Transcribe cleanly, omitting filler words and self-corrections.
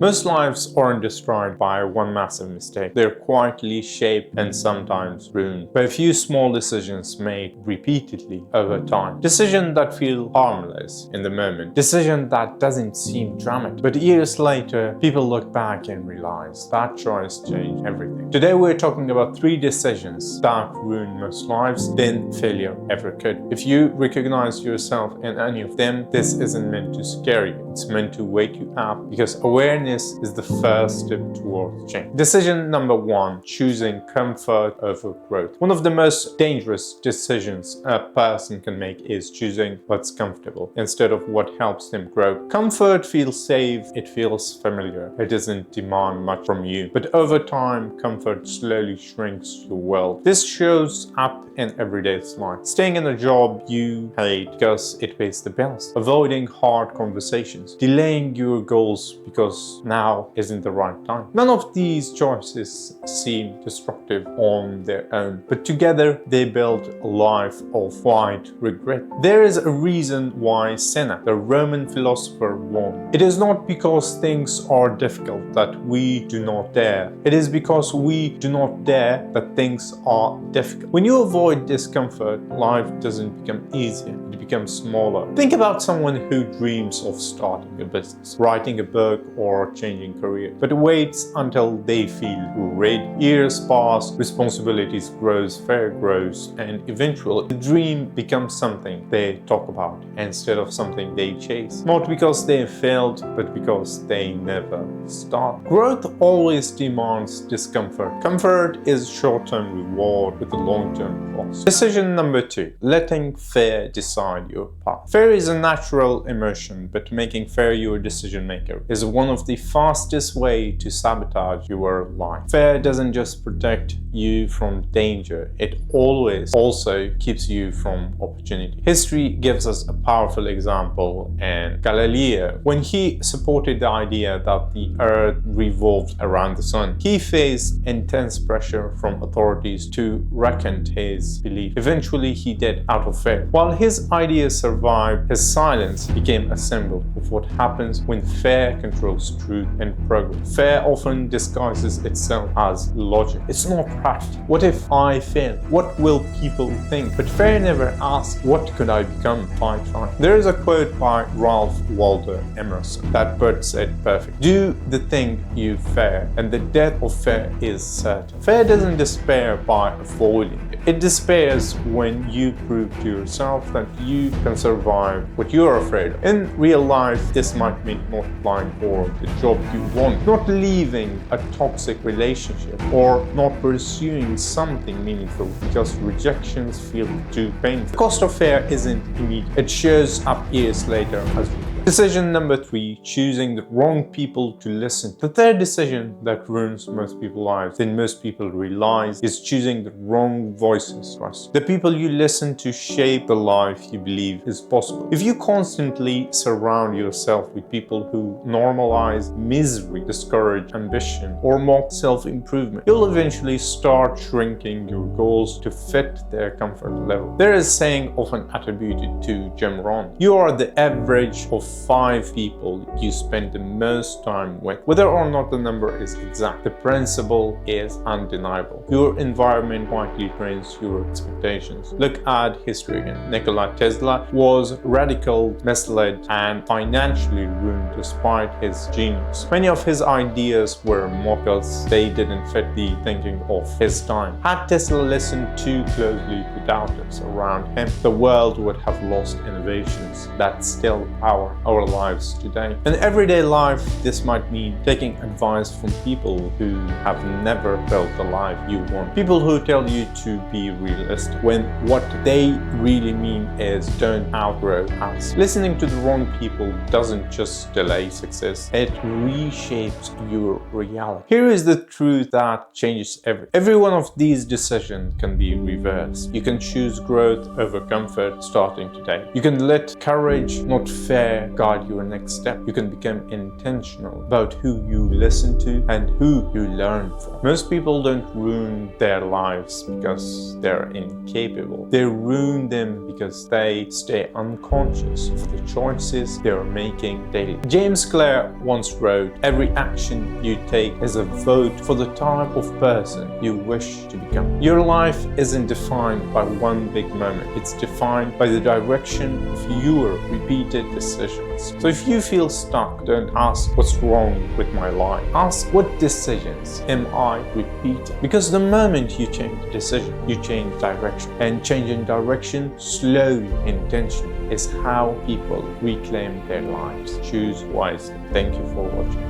Most lives aren't destroyed by one massive mistake. They're quietly shaped and sometimes ruined by a few small decisions made repeatedly over time. Decisions that feel harmless in the moment. Decisions that doesn't seem dramatic. But years later, people look back and realize that choice changed everything. Today we're talking about 3 decisions that ruin most lives than failure ever could. If you recognize yourself in any of them, this isn't meant to scare you. It's meant to wake you up, because awareness is the first step towards change. Decision number 1, choosing comfort over growth. One of the most dangerous decisions a person can make is choosing what's comfortable instead of what helps them grow. Comfort feels safe, it feels familiar, it doesn't demand much from you. But over time, comfort slowly shrinks your world. This shows up in everyday life. Staying in a job you hate because it pays the bills. Avoiding hard conversations. Delaying your goals because now isn't the right time. None of these choices seem destructive on their own, but together they build a life of quiet regret. There is a reason why Seneca, the Roman philosopher, warned. It is not because things are difficult that we do not dare. It is because we do not dare that things are difficult. When you avoid discomfort, life doesn't become easier, it becomes smaller. Think about someone who dreams of starting a business, writing a book, or changing career, but waits until they feel ready. Years pass, responsibilities grows, fear grows, and eventually the dream becomes something they talk about instead of something they chase. Not because they failed, but because they never start. Growth always demands discomfort. Comfort is short-term reward with a long-term cost. Decision number 2, letting fear decide your path. Fear is a natural emotion, but making fear your decision maker is one of the fastest way to sabotage your life. Fear doesn't just protect you from danger, it always also keeps you from opportunity. History gives us a powerful example in Galileo. When he supported the idea that the earth revolved around the sun, he faced intense pressure from authorities to recant his belief. Eventually he did, out of fear. While his idea survived, his silence became a symbol of what happens when fear controls truth and progress. Fear often disguises itself as logic. It's not practical. What if I fail? What will people think? But fear never asks, what could I become if I try? There is a quote by Ralph Waldo Emerson that puts it perfect. Do the thing you fear, and the death of fear is certain. Fear doesn't despair by avoiding it. It despairs when you prove to yourself that you can survive what you are afraid of. In real life, this might mean not applying for the job you want, not leaving a toxic relationship, or not pursuing something meaningful because rejections feel too painful. The cost of fear isn't immediate. It shows up years later as regret. Decision number 3, choosing the wrong people to listen. The third decision that ruins most people's lives than most people realize is choosing the wrong voices to trust. The people you listen to shape the life you believe is possible. If you constantly surround yourself with people who normalize misery, discourage ambition, or mock self-improvement, you'll eventually start shrinking your goals to fit their comfort level. There is a saying often attributed to Jim Rohn: you are the average of 5 people you spend the most time with. Whether or not the number is exact, the principle is undeniable. Your environment quietly trains your expectations. Look at history again. Nikola Tesla was radical, misled, and financially ruined despite his genius. Many of his ideas were mockers. They didn't fit the thinking of his time. Had Tesla listened too closely to doubters around him, the world would have lost innovations that still power our lives today. In everyday life, this might mean taking advice from people who have never built the life you want. People who tell you to be realistic when what they really mean is don't outgrow us. Listening to the wrong people doesn't just delay success, it reshapes your reality. Here is the truth that changes everything. Every one of these decisions can be reversed. You can choose growth over comfort starting today. You can let courage, not fear, guide your next step. You can become intentional about who you listen to and who you learn from. Most people don't ruin their lives because they're incapable. They ruin them because they stay unconscious of the choices they're making daily. James Clear once wrote, "Every action you take is a vote for the type of person you wish to become." Your life isn't defined by one big moment. It's defined by the direction of your repeated decisions. So if you feel stuck, don't ask what's wrong with my life. Ask what decisions am I repeating? Because the moment you change decision, you change direction. And changing direction slowly, intentionally, is how people reclaim their lives. Choose wisely. Thank you for watching.